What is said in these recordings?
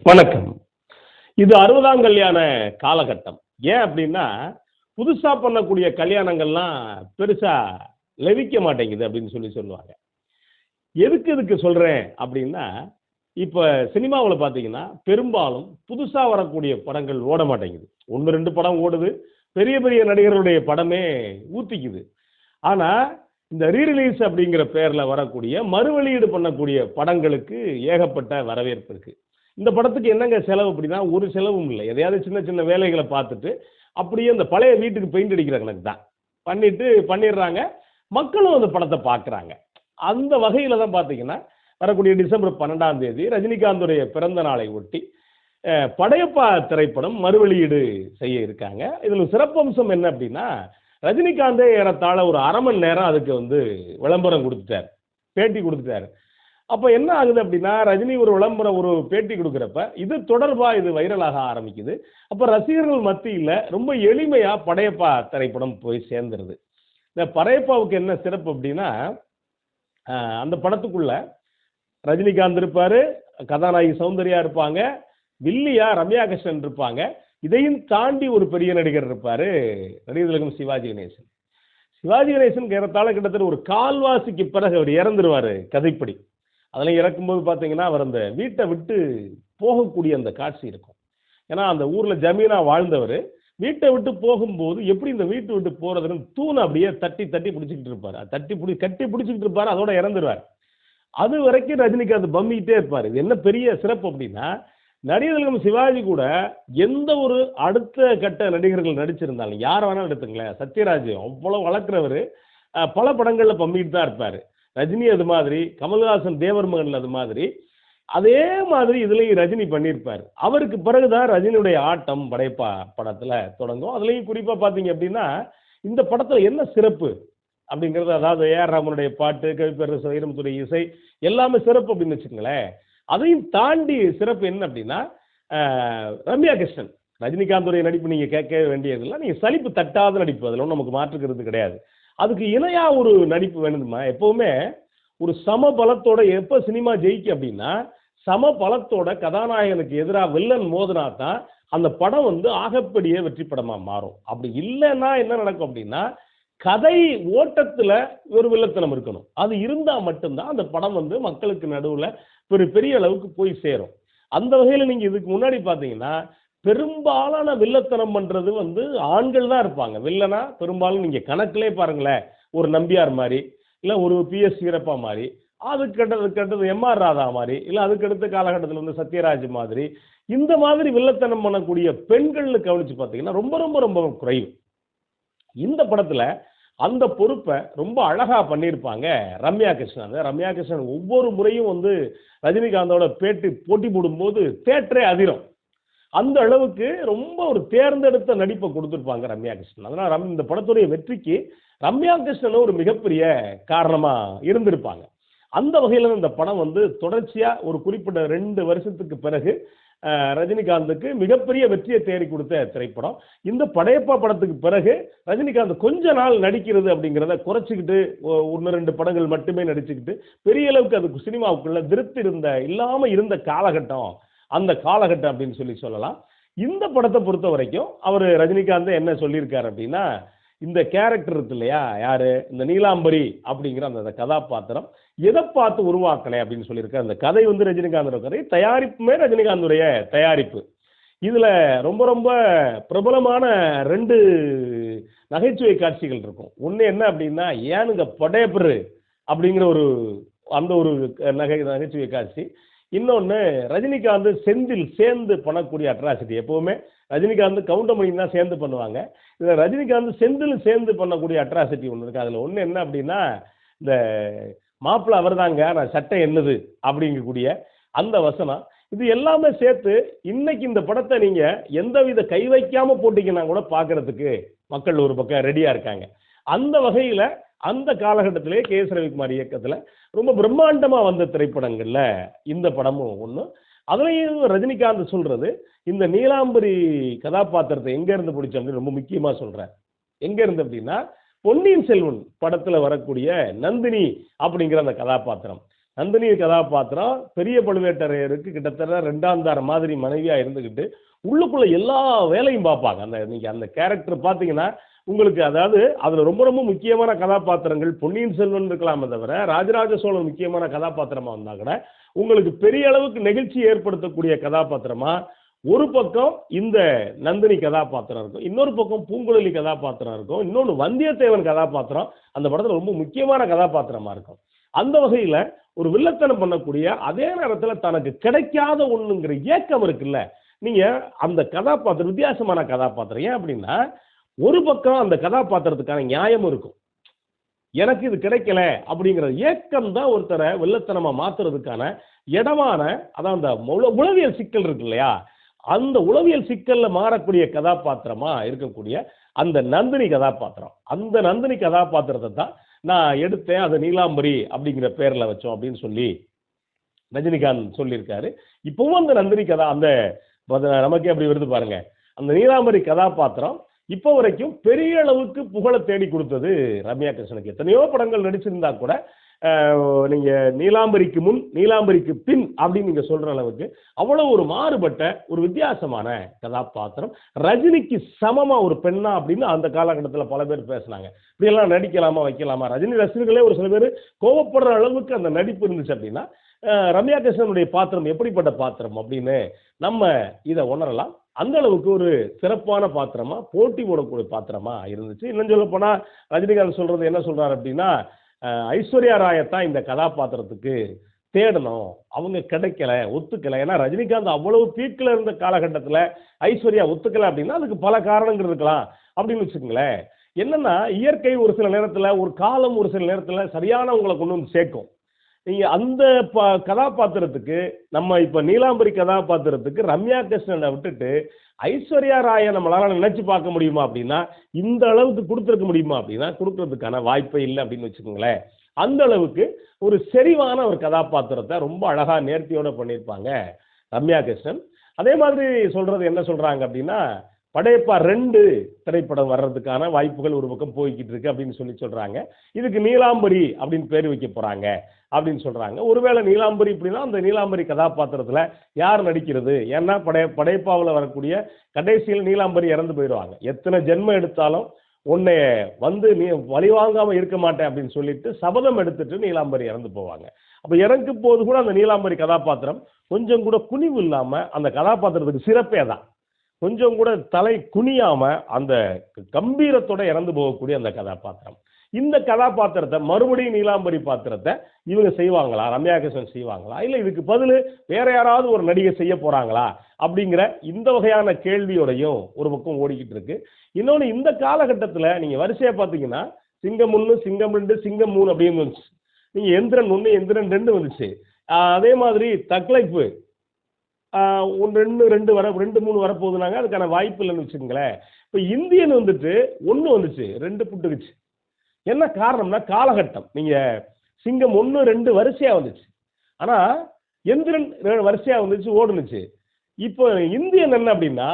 வணக்கம். இது 60ஆம் கல்யாண காலகட்டம். ஏன் அப்படின்னா, புதுசா பண்ணக்கூடிய கல்யாணங்கள்லாம் பெருசா லெவிக்க மாட்டேங்குது அப்படின்னு சொல்லுவாங்க. எதுக்கு இதுக்கு சொல்றேன் அப்படின்னா, இப்ப சினிமாவுல பார்த்தீங்கன்னா, பெரும்பாலும் புதுசா வரக்கூடிய படங்கள் ஓட மாட்டேங்குது. 1, 2 படம் ஓடுது. பெரிய பெரிய நடிகர்களுடைய படமே ஊத்திக்குது. ஆனா, இந்த ரிலீஸ் அப்படிங்கிற பேர்ல வரக்கூடிய மறுவெளியீடு பண்ணக்கூடிய படங்களுக்கு ஏகப்பட்ட வரவேற்பு இருக்கு. இந்த படத்துக்கு என்னங்க செலவு அப்படின்னா, ஒரு செலவும் இல்ல. எதையாவது சின்ன சின்ன வேலைகள பார்த்துட்டு, அப்படியே அந்த பழைய வீட்டுக்கு பெயிண்ட் அடிக்கிற கணக்கு தான். பண்ணிடுறாங்க. மக்களும் அந்த படத்த பார்க்குறாங்க. அந்த வகையில தான் பார்த்தீங்கன்னா, வரக்கூடிய டிசம்பர் 12ஆம் தேதி ரஜினிகாந்துடைய பிறந்த நாளை ஒட்டி, படையப்பா திரைப்படம் மறுவெளியீடு செய்ய இருக்காங்க. இதுல சிறப்பம்சம் என்ன அப்படின்னா, ரஜினிகாந்தே ஏறத்தாழ ஒரு 1/2 மணி நேரம் அதுக்கு விளம்பரம் குடுத்துட்டாரு. பேட்டி குடுத்துட்டாரு. அப்ப என்ன ஆகுது அப்படின்னா, ரஜினி ஒரு விளம்பரம் ஒரு பேட்டி குடுக்குறப்ப, இது தொடர்பா இது வைரலாக ஆரம்பிக்குது. அப்ப ரசிகர்கள் மத்தியில ரொம்ப எளிமையா படையப்பா திரைப்படம் போய் சேர்ந்துருது. இந்த படையப்பாவுக்கு என்ன சிறப்பு அப்படின்னா, அந்த படத்துக்குள்ள ரஜினிகாந்த் இருப்பாரு, கதாநாயகி சௌந்தர்யா இருப்பாங்க, வில்லியா ரம்யா கிருஷ்ணன் இருப்பாங்க. இதையும் தாண்டி ஒரு பெரிய நடிகர் இருப்பாரு, நடிகர் திலகம் சிவாஜி கணேசன். சிவாஜி கணேசன் ஏறத்தாழ கிட்டத்தட்ட ஒரு கால்வாசிக்கு பிறகு அவர் இறந்துருவாரு கதைப்படி. அதெல்லாம் இறக்கும்போது பார்த்தீங்கன்னா, அவர் அந்த வீட்டை விட்டு போகக்கூடிய அந்த காட்சி இருக்கும். ஏன்னா, அந்த ஊர்ல ஜமீனா வாழ்ந்தவரு, வீட்டை விட்டு போகும்போது எப்படி இந்த வீட்டை விட்டு போறதுன்னு தூண அப்படியே தட்டி தட்டி பிடிச்சுக்கிட்டு இருப்பாரு. கட்டி பிடிச்சுக்கிட்டு இருப்பாரு, அதோட இறந்துருவார். அது வரைக்கும் ரஜினிகாந்த் பம்மிக்கிட்டே இருப்பாரு. இது என்ன பெரிய சிறப்பு அப்படின்னா, நடிகர் திலகம் சிவாஜி கூட எந்த ஒரு அடுத்த கட்ட நடிகர்கள் நடிச்சிருந்தாலும், யார வேணாலும் எடுத்துங்களேன். சத்யராஜ் அவ்வளவு வளர்க்கிறவரு, பல படங்கள்ல பம்மிக்கிட்டு தான் இருப்பாரு. ரஜினி அது மாதிரி, கமல்ஹாசன் தேவர் மகன்ல அது மாதிரி, அதே மாதிரி இதுலயும் ரஜினி பண்ணியிருப்பாரு. அவருக்கு பிறகுதான் ரஜினியுடைய ஆட்டம் படையப்பா படத்துல தொடங்கும். அதுலயும் குறிப்பா பார்த்தீங்க அப்படின்னா, இந்த படத்துல என்ன சிறப்பு அப்படிங்கிறது, அதாவது ஏ.ஆர். ரஹ்மானுடைய பாட்டு, கவிப்பேரரசு வைரமுத்துடைய இசை எல்லாமே சிறப்பு அப்படின்னு வச்சுக்கங்களேன். அதையும் தாண்டி சிறப்பு என்ன அப்படின்னா, ரம்யா கிருஷ்ணன். ரஜினிகாந்துடைய நடிப்பு நீங்க கேட்கவே வேண்டியதில்லை. நீங்க சலிப்பு தட்டாத நடிப்பு. அதுல ஒன்றும் நமக்கு மாற்றுக்கிறது கிடையாது. அதுக்கு இணையா ஒரு நடிப்பு வேணுமா? எப்பவுமே ஒரு சம பலத்தோட எப்ப சினிமா ஜெயிக்கும் அப்படின்னா, சம பலத்தோட கதாநாயகனுக்கு எதிராக வில்லன் மோதினா தான் அந்த படம் ஆகப்படியே வெற்றி படமா மாறும். அப்படி இல்லைன்னா என்ன நடக்கும் அப்படின்னா, கதை ஓட்டத்துல ஒரு வில்லத்தனம் இருக்கணும். அது இருந்தா மட்டும்தான் அந்த படம் மக்களுக்கு நடுவுல ஒரு பெரிய அளவுக்கு போய் சேரும். அந்த வகையில நீங்க இதுக்கு முன்னாடி பாத்தீங்கன்னா, பெரும்பாலான வில்லத்தனம் பண்றது ஆண்கள் தான் இருப்பாங்க. வில்லனா பெரும்பாலும் நீங்க கணக்கிலே பாருங்களேன். ஒரு நம்பியார் மாதிரி, இல்ல ஒரு பி.எஸ். வீரப்பா மாதிரி, அதுக்கு எம்.ஆர். ராதா மாதிரி, இல்ல அதுக்கு அடுத்த காலகட்டத்தில் சத்யராஜ் மாதிரி, இந்த மாதிரி வில்லத்தனம் பண்ணக்கூடிய பெண்கள்னு கவனிச்சு பார்த்தீங்கன்னா ரொம்ப ரொம்ப ரொம்ப குறைவு. இந்த படத்துல அந்த பொறுப்பை ரொம்ப அழகா பண்ணியிருப்பாங்க ரம்யா கிருஷ்ணன். ரம்யா கிருஷ்ணன் ஒவ்வொரு முறையும் ரஜினிகாந்தோட போட்டி போடும்போது தியேட்டரே அதிரும். அந்த அளவுக்கு ரொம்ப ஒரு தேர்ந்தெடுத்த நடிப்பை கொடுத்திருப்பாங்க ரம்யா கிருஷ்ணன். அதனால இந்த படத்துடைய வெற்றிக்கு ரம்யா கிருஷ்ணன் ஒரு மிகப்பெரிய காரணமா இருந்திருப்பாங்க. அந்த வகையில இந்த படம் தொடர்ச்சியா ஒரு குறிப்பிட்ட 2 வருஷத்துக்கு பிறகு ரஜினிகாந்துக்கு மிகப்பெரிய வெற்றியை தேடி கொடுத்த திரைப்படம். இந்த படையப்பா படத்துக்கு பிறகு ரஜினிகாந்த் கொஞ்ச நாள் நடிக்கிறது அப்படிங்கிறத குறைச்சிக்கிட்டு 1, 2 படங்கள் மட்டுமே நடிச்சுக்கிட்டு பெரிய அளவுக்கு அதுக்கு சினிமாவுக்குள்ள திருப்தி இல்லாம இருந்த காலகட்டம் அந்த காலகட்டம் அப்படின்னு சொல்லலாம். இந்த படத்தை பொறுத்த வரைக்கும் அவர் ரஜினிகாந்த் என்ன சொல்லியிருக்காரு அப்படின்னா, இந்த கேரக்டர் இருக்கு இல்லையா, யாரு இந்த நீலாம்பரி அப்படிங்கிற அந்த கதாபாத்திரம் எதை பார்த்து உருவாக்கலை அப்படின்னு சொல்லியிருக்காரு. அந்த கதை ரஜினிகாந்தோட கதை, தயாரிப்புமே ரஜினிகாந்துடைய தயாரிப்பு. இதுல ரொம்ப ரொம்ப பிரபலமான 2 நகைச்சுவை காட்சிகள் இருக்கும். ஒண்ணு என்ன அப்படின்னா, ஏனுங்க படையப்பரு அப்படிங்கிற ஒரு நகைச்சுவை காட்சி. இன்னொன்னு ரஜினிகாந்த் செந்தில் சேர்ந்து பண்ணக்கூடிய அட்ராசிட்டி. எப்பவுமே ரஜினிகாந்த் கவுண்டமணி தான் சேர்ந்து பண்ணுவாங்க. இதுல ரஜினிகாந்த் செந்தில் சேர்ந்து பண்ணக்கூடிய அட்ராசிட்டி ஒன்று இருக்கு. அதுல ஒண்ணு என்ன அப்படின்னா, இந்த மாப்பிள்ள அவர்தாங்க, நான் சட்டை என்னது அப்படிங்கக்கூடிய அந்த வசனம். இது எல்லாமே சேர்த்து இன்னைக்கு இந்த படத்தை நீங்க எந்தவித கை வைக்காம போட்டீங்கன்னா கூட பார்க்கறதுக்கு மக்கள் ஒரு பக்கம் ரெடியா இருக்காங்க. அந்த வகையில அந்த காலகட்டத்திலே கே.எஸ். ரவிக்குமார் இயக்கத்துல ரொம்ப பிரம்மாண்டமா வந்த திரைப்படங்கள்ல இந்த படமும் ஒண்ணு. அதுலயும் ரஜினிகாந்த் சொல்றது, இந்த நீலாம்பரி கதாபாத்திரத்தை எங்க இருந்து பிடிச்சோம் அப்படின்னு ரொம்ப முக்கியமா சொல்றார். எங்க இருந்து அப்படின்னா, பொன்னியின் செல்வன் படத்துல வரக்கூடிய நந்தினி அப்படிங்கிற அந்த கதாபாத்திரம். நந்தினி கதாபாத்திரம் பெரிய பழுவேட்டரையருக்கு கிட்டத்தட்ட ரெண்டாந்தார மாதிரி மனைவியா இருந்துகிட்டு உள்ளுக்குள்ள எல்லா வேலையும் பார்ப்பாங்க. அந்த நீங்க அந்த கேரக்டர் பார்த்தீங்கன்னா உங்களுக்கு அதாவது அதுல ரொம்ப ரொம்ப முக்கியமான கதாபாத்திரங்கள் பொன்னியின் செல்வன் இருக்கலாமே தவிர ராஜராஜ சோழன் முக்கியமான கதாபாத்திரமா வந்தா கூட உங்களுக்கு பெரிய அளவுக்கு நெகிழ்ச்சி ஏற்படுத்தக்கூடிய கதாபாத்திரமா ஒரு பக்கம் இந்த நந்தினி கதாபாத்திரம் இருக்கும், இன்னொரு பக்கம் பூங்குழலி கதாபாத்திரம் இருக்கும், இன்னொன்று வந்தியத்தேவன் கதாபாத்திரம் அந்த படத்துல ரொம்ப முக்கியமான கதாபாத்திரமா இருக்கும். அந்த வகையில ஒரு வில்லத்தனம் பண்ணக்கூடிய அதே நேரத்தில் தனக்கு கிடைக்காத ஒண்ணுங்கிற ஏக்கம் இருக்குல்ல, நீங்க அந்த கதாபாத்திரம் வித்தியாசமான கதாபாத்திரம். ஏன் அப்படின்னா ஒரு பக்கம் அந்த கதாபாத்திரத்துக்கான நியாயம் இருக்கும், எனக்கு இது கிடைக்கல அப்படிங்கிற ஏக்கம் தான் ஒருத்தரை வெள்ளத்தனமா மாத்துறதுக்கான இடமான அதான் அந்த உளவியல் சிக்கல் இருக்கு இல்லையா, அந்த உளவியல் சிக்கல்ல மாறக்கூடிய கதாபாத்திரமா இருக்கக்கூடிய அந்த நந்தினி கதாபாத்திரம். அந்த நந்தினி கதாபாத்திரத்தை தான் நான் எடுத்தேன், அதை நீலாம்பரி அப்படிங்கிற பேர்ல வச்சோம் அப்படின்னு சொல்லி ரஜினிகாந்த் சொல்லியிருக்காரு. இப்பவும் அந்த நந்தினி கதா அந்த நமக்கே அப்படி வருது பாருங்க, அந்த நீலாம்பரி கதாபாத்திரம் இப்போ வரைக்கும் பெரிய அளவுக்கு புகழை தேடி கொடுத்தது ரம்யா கிருஷ்ணனுக்கு. எத்தனையோ படங்கள் நடிச்சிருந்தா கூட நீங்க நீலாம்பரிக்கு முன் நீலாம்பரிக்கு பின் அப்படின்னு நீங்க சொல்ற அளவுக்கு அவ்வளவு ஒரு மாறுபட்ட ஒரு வித்தியாசமான கதாபாத்திரம். ரஜினிக்கு சமமா ஒரு பெண்ணா அப்படின்னு அந்த காலகட்டத்தில் பல பேர் பேசினாங்க. இப்படியெல்லாம் நடிக்கலாமா வைக்கலாமா, ரஜினி ரசிகர்களே ஒரு சில பேர் கோவப்படுற அளவுக்கு அந்த நடிப்பு இருந்துச்சு அப்படின்னா ரம்யா கிருஷ்ணனுடைய பாத்திரம் எப்படிப்பட்ட பாத்திரம் அப்படின்னு நம்ம இதை உணரலாம். அந்த அளவுக்கு ஒரு சிறப்பான பாத்திரமா போட்டி போடக்கூடிய பாத்திரமா இருந்துச்சு. இன்னும் சொல்ல போனா ரஜினிகாந்த் சொல்றது என்ன சொல்றாரு அப்படின்னா ஐஸ்வர்யா ராயத்தான் இந்த கதாபாத்திரத்துக்கு தேடணும், அவங்க கிடைக்கல ஒத்துக்கல. ஏன்னா ரஜினிகாந்த் அவ்வளவு பீக்கில் இருந்த காலகட்டத்தில் ஐஸ்வர்யா ஒத்துக்கல அப்படின்னா அதுக்கு பல காரணங்கள் இருக்கலாம் அப்படின்னு வச்சுக்கோங்களேன். என்னன்னா இயற்கை ஒரு சில நேரத்தில் ஒரு காலம் ஒரு சில நேரத்தில் சரியானவங்களை கொண்டு வந்து சேர்க்கும். நீங்க அந்த கதாபாத்திரத்துக்கு நம்ம இப்ப நீலாம்பரி கதாபாத்திரத்துக்கு ரம்யா கிருஷ்ணனை விட்டுட்டு ஐஸ்வர்யா ராயை நம்மளால நினைச்சு பார்க்க முடியுமா அப்படின்னா இந்த அளவுக்கு கொடுத்துருக்க முடியுமா அப்படின்னா கொடுக்கறதுக்கான வாய்ப்பே இல்லை அப்படின்னு வச்சுக்கோங்களேன். அந்த அளவுக்கு ஒரு செறிவான ஒரு கதாபாத்திரத்தை ரொம்ப அழகா நேர்த்தியோட பண்ணியிருப்பாங்க ரம்யா கிருஷ்ணன். அதே மாதிரி சொல்றது என்ன சொல்றாங்க அப்படின்னா படையப்பா 2 திரைப்படம் வர்றதுக்கான வாய்ப்புகள் ஒரு பக்கம் போய்கிட்டு இருக்கு அப்படின்னு சொல்றாங்க. இதுக்கு நீலாம்பரி அப்படின்னு பேர் வைக்க போறாங்க அப்படின்னு சொல்றாங்க. ஒருவேளை நீலாம்பரி அப்படின்னா அந்த நீலாம்பரி கதாபாத்திரத்துல யார் நடிக்கிறது? ஏன்னா படையப்பாவில் வரக்கூடிய கடைசியில் நீலாம்பரி இறந்து போயிடுவாங்க. எத்தனை ஜென்மம் எடுத்தாலும் உன்னை வந்து நீ வழிவாங்காம இருக்க மாட்டேன் அப்படின்னு சொல்லிட்டு சபதம் எடுத்துட்டு நீலாம்பரி இறந்து போவாங்க. அப்ப இறங்கு போது கூட அந்த நீலாம்பரி கதாபாத்திரம் கொஞ்சம் கூட குனிவு இல்லாம அந்த கதாபாத்திரத்துக்கு சிறப்பே தான், கொஞ்சம் கூட தலை குனியாம அந்த கம்பீரத்தோட இறந்து போகக்கூடிய அந்த கதாபாத்திரம். இந்த கதாபாத்திரத்தை மறுபடியும் நீலாம்பரி பாத்திரத்தை இவங்க செய்வாங்களா, ரம்யா கிருஷ்ணன் செய்வாங்களா, இல்லை இதுக்கு பதில் வேற யாராவது ஒரு நடிகை செய்ய போறாங்களா அப்படிங்கிற இந்த வகையான கேள்வியோடையும் ஒரு பக்கம் ஓடிக்கிட்டு இருக்கு. இன்னொன்று இந்த காலகட்டத்தில் நீங்க வரிசையா பார்த்தீங்கன்னா சிங்கம் 1 சிங்கம் 2 சிங்கம் 3 அப்படின்னு வந்துச்சு. நீங்க எந்திரன் 1 எந்திரன் 2 வந்துச்சு. அதே மாதிரி தக்லைஃபு 2 வர 2 3 வரப்போகுதுனாங்க, அதுக்கான வாய்ப்பு இல்லைன்னு வச்சுக்கோங்களேன். இப்போ இந்தியன் வந்துட்டு 1 வந்துச்சு 2 புட்டுக்குச்சு. என்ன காரணம்னா காலகட்டம். நீங்க சிங்கம் 1 2 வரிசையா வந்துச்சு, ஆனா எந்திரன் வரிசையா வந்துச்சு ஓடுனுச்சு. இப்போ இந்தியன் என்ன அப்படின்னா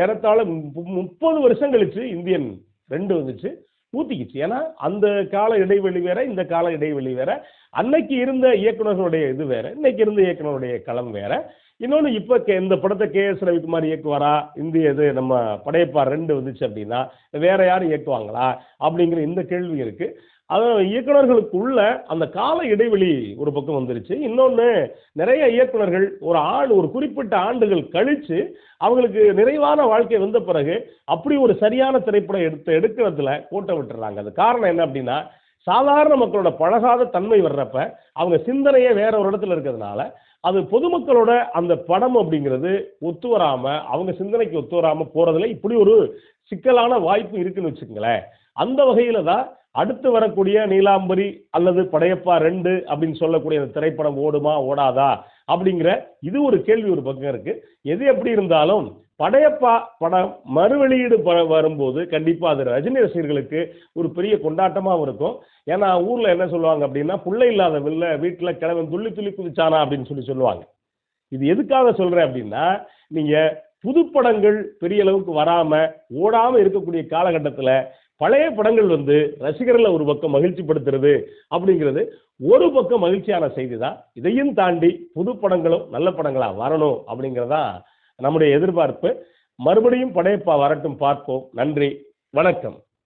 ஏறத்தாழ 30 வருஷம் கழிச்சு இந்தியன் 2 வந்துச்சு ஊத்திக்கிச்சு. ஏன்னா அந்த கால இடைவெளி வேற இந்த கால இடைவெளி வேற, அன்னைக்கு இருந்த இயக்குநர்களுடைய இது வேற, இன்னைக்கு இருந்த இயக்குநருடைய களம் வேற. இன்னொன்று இப்போ இந்த படத்தை KS ரவிக்குமார் இயக்குவாரா, இந்திய இது நம்ம படையப்பா 2 வந்துச்சு அப்படின்னா வேற யாரும் இயக்குவாங்களா அப்படிங்கிற இந்த கேள்வி இருக்கு. அதான் இயக்குநர்களுக்குள்ள அந்த கால இடைவெளி ஒரு பக்கம் வந்துருச்சு. இன்னொன்று நிறைய இயக்குநர்கள் ஒரு குறிப்பிட்ட ஆண்டுகள் கழிச்சு அவங்களுக்கு நிறைவான வாழ்க்கை வந்த பிறகு அப்படி ஒரு சரியான திரைப்படம் எடுக்கிறதுல கோட்டை விட்டுறாங்க. அது காரணம் என்ன அப்படின்னா சாதாரண மக்களோட பழகாத தன்மை வர்றப்ப அவங்க சிந்தனையே வேற ஒரு இடத்துல இருக்கிறதுனால அது பொதுமக்களோட அந்த படம் அப்படிங்கிறது ஒத்து வராம அவங்க சிந்தனைக்கு ஒத்து வராம போறதுல இப்படி ஒரு சிக்கலான வாய்ப்பு இருக்குன்னு வச்சுக்கோங்களேன். அந்த வகையில தான் அடுத்து வரக்கூடிய நீலாம்பரி அல்லது படையப்பா 2 அப்படின்னு சொல்லக்கூடிய அந்த திரைப்படம் ஓடுமா ஓடாதா அப்படிங்கிற இது ஒரு கேள்வி ஒரு பக்கம் இருக்கு. எது எப்படி இருந்தாலும் படையப்பா படம் மறுவெளியீடு வரும்போது கண்டிப்பா அது ரஜினி ரசிகர்களுக்கு ஒரு பெரிய கொண்டாட்டமாகவும் இருக்கும். ஏன்னா ஊர்ல என்ன சொல்லுவாங்க அப்படின்னா பிள்ளை இல்லாத வீட்டுல கிழவன் துள்ளி துள்ளி குதிச்சானா அப்படின்னு சொல்லுவாங்க. இது எதுக்காக சொல்றேன் அப்படின்னா நீங்க புதுப்படங்கள் பெரிய அளவுக்கு வராம ஓடாம இருக்கக்கூடிய காலகட்டத்தில் பழைய படங்கள் வந்து ரசிகர்களை ஒரு பக்கம் மகிழ்ச்சி படுத்துறது அப்படிங்கிறது ஒரு பக்கம் மகிழ்ச்சியான செய்தி தான். இதையும் தாண்டி புது படங்களும் நல்ல படங்களா வரணும் அப்படிங்கிறதா நம்முடைய எதிர்பார்ப்பு. மறுபடியும் படையப்பா வரட்டும், பார்ப்போம். நன்றி, வணக்கம்.